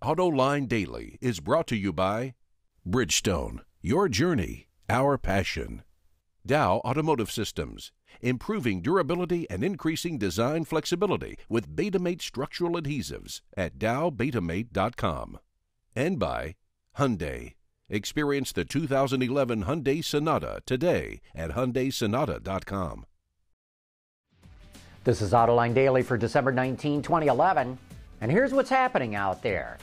Autoline Daily is brought to you by Bridgestone, your journey, our passion. Dow Automotive Systems, improving durability and increasing design flexibility with Betamate structural adhesives at dowbetamate.com. And by Hyundai. Experience the 2011 Hyundai Sonata today at HyundaiSonata.com. This is Autoline Daily for December 19, 2011, and here's what's happening out there.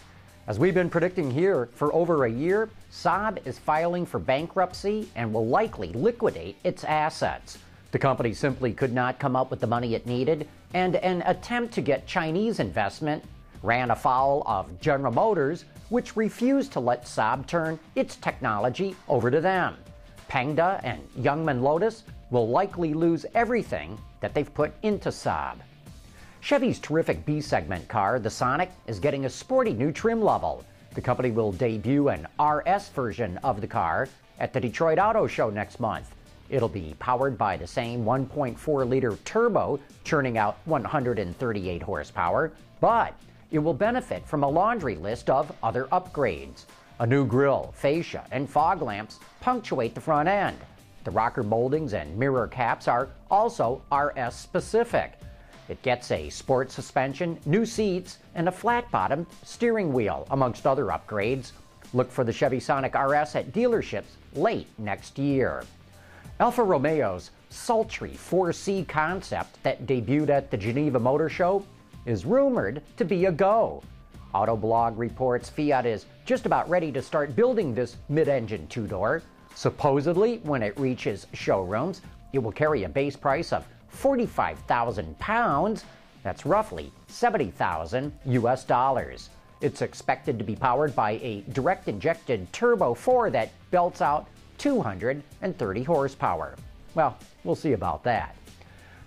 As we've been predicting here for over a year, Saab is filing for bankruptcy and will likely liquidate its assets. The company simply could not come up with the money it needed, and an attempt to get Chinese investment ran afoul of General Motors, which refused to let Saab turn its technology over to them. Pengda and Youngman Lotus will likely lose everything that they've put into Saab. Chevy's terrific B-segment car, the Sonic, is getting a sporty new trim level. The company will debut an RS version of the car at the Detroit Auto Show next month. It'll be powered by the same 1.4-liter turbo, churning out 138 horsepower, but it will benefit from a laundry list of other upgrades. A new grille, fascia, and fog lamps punctuate the front end. The rocker moldings and mirror caps are also RS specific. It gets a sport suspension, new seats, and a flat-bottomed steering wheel, amongst other upgrades. Look for the Chevy Sonic RS at dealerships late next year. Alfa Romeo's sultry 4C concept that debuted at the Geneva Motor Show is rumored to be a go. Autoblog reports Fiat is just about ready to start building this mid-engine two-door. Supposedly, when it reaches showrooms, it will carry a base price of £45,000. That's roughly $70,000 US. It's expected to be powered by a direct-injected Turbo 4 that belts out 230 horsepower. Well, we'll see about that.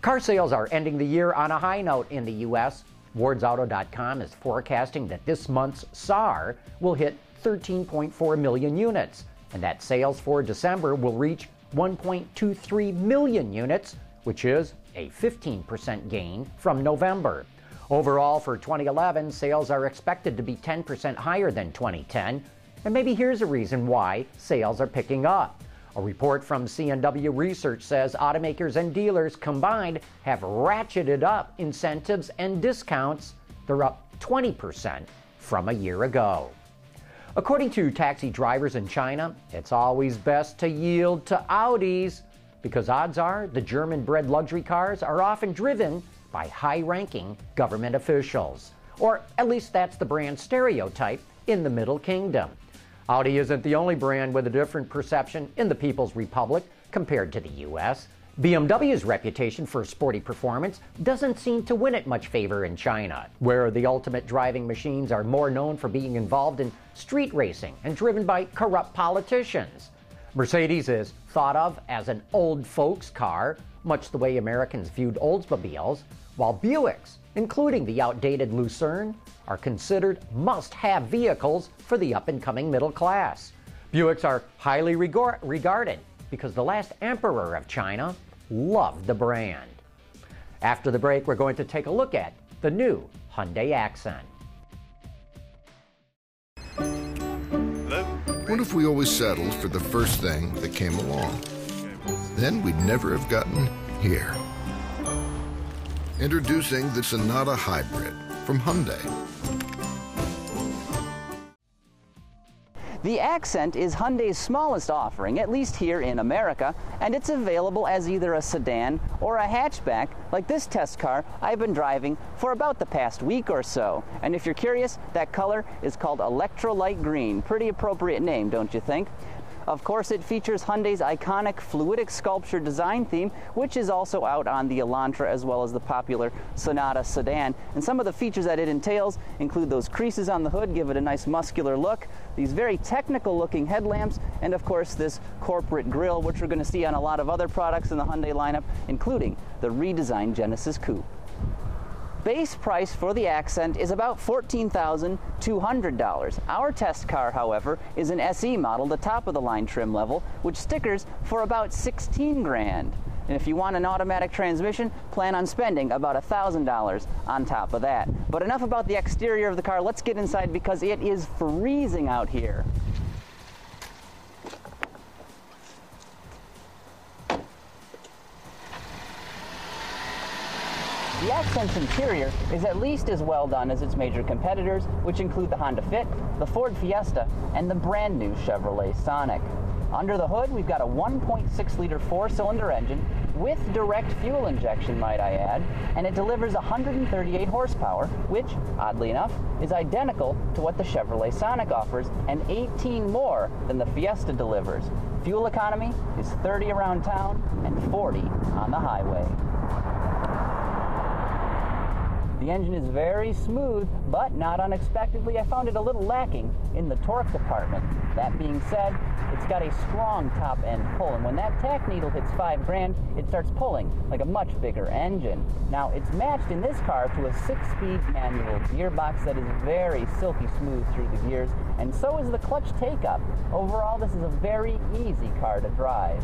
Car sales are ending the year on a high note in the U.S. WardsAuto.com is forecasting that this month's SAAR will hit 13.4 million units, and that sales for December will reach 1.23 million units, which is a 15% gain from November. Overall, for 2011, sales are expected to be 10% higher than 2010, and maybe here's a reason why sales are picking up. A report from C&W Research says automakers and dealers combined have ratcheted up incentives and discounts. They're up 20% from a year ago. According to taxi drivers in China, it's always best to yield to Audis, because odds are the German-bred luxury cars are often driven by high-ranking government officials. Or at least that's the brand stereotype in the Middle Kingdom. Audi isn't the only brand with a different perception in the People's Republic compared to the U.S. BMW's reputation for sporty performance doesn't seem to win it much favor in China, where the ultimate driving machines are more known for being involved in street racing and driven by corrupt politicians. Mercedes is thought of as an old folks car, much the way Americans viewed Oldsmobiles, while Buicks, including the outdated Lucerne, are considered must-have vehicles for the up-and-coming middle class. Buicks are highly regarded because the last emperor of China loved the brand. After the break, we're going to take a look at the new Hyundai Accent. What if we always settled for the first thing that came along? Then we'd never have gotten here. Introducing the Sonata Hybrid from Hyundai. The Accent is Hyundai's smallest offering, at least here in America, and it's available as either a sedan or a hatchback, like this test car I've been driving for about the past week or so. And if you're curious, that color is called Electrolyte Green. Pretty appropriate name, don't you think? Of course, it features Hyundai's iconic fluidic sculpture design theme, which is also out on the Elantra as well as the popular Sonata sedan. And some of the features that it entails include those creases on the hood, give it a nice muscular look, these very technical looking headlamps, and of course this corporate grille, which we're going to see on a lot of other products in the Hyundai lineup, including the redesigned Genesis Coupe. Base price for the Accent is about $14,200. Our test car, however, is an SE model, the top of the line trim level, which stickers for about $16 grand. And if you want an automatic transmission, plan on spending about $1,000 on top of that. But enough about the exterior of the car. Let's get inside because it is freezing out here. The Accent's interior is at least as well done as its major competitors, which include the Honda Fit, the Ford Fiesta, and the brand new Chevrolet Sonic. Under the hood, we've got a 1.6-liter four-cylinder engine with direct fuel injection, might I add, and it delivers 138 horsepower, which, oddly enough, is identical to what the Chevrolet Sonic offers and 18 more than the Fiesta delivers. Fuel economy is 30 around town and 40 on the highway. The engine is very smooth, but not unexpectedly, I found it a little lacking in the torque department. That being said, it's got a strong top-end pull, and when that tack needle hits 5 grand, it starts pulling like a much bigger engine. Now, it's matched in this car to a 6-speed manual gearbox that is very silky smooth through the gears, and so is the clutch take-up. Overall, this is a very easy car to drive.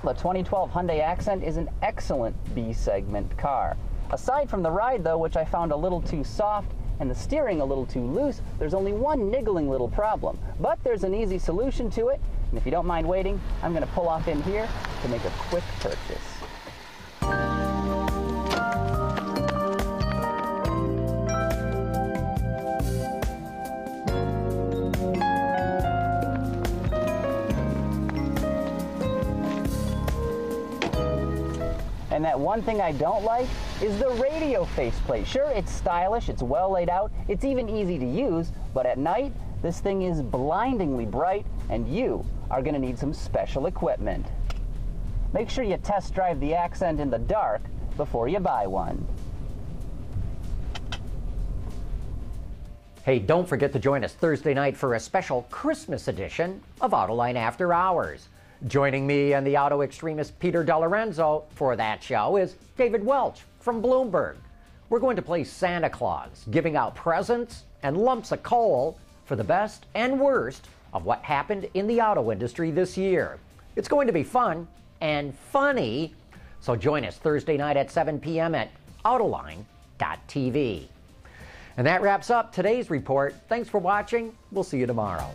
The 2012 Hyundai Accent is an excellent B-segment car. Aside from the ride, though, which I found a little too soft and the steering a little too loose, there's only one niggling little problem. But there's an easy solution to it, and if you don't mind waiting, I'm going to pull off in here to make a quick purchase. And that one thing I don't like is the radio faceplate. Sure, it's stylish, it's well laid out, it's even easy to use, but at night, this thing is blindingly bright, and you are going to need some special equipment. Make sure you test drive the Accent in the dark before you buy one. Hey, don't forget to join us Thursday night for a special Christmas edition of Autoline After Hours. Joining me and the auto extremist Peter DeLorenzo for that show is David Welch from Bloomberg. We're going to play Santa Claus, giving out presents and lumps of coal for the best and worst of what happened in the auto industry this year. It's going to be fun and funny, so join us Thursday night at 7 p.m. at Autoline.tv. And that wraps up today's report. Thanks for watching. We'll see you tomorrow.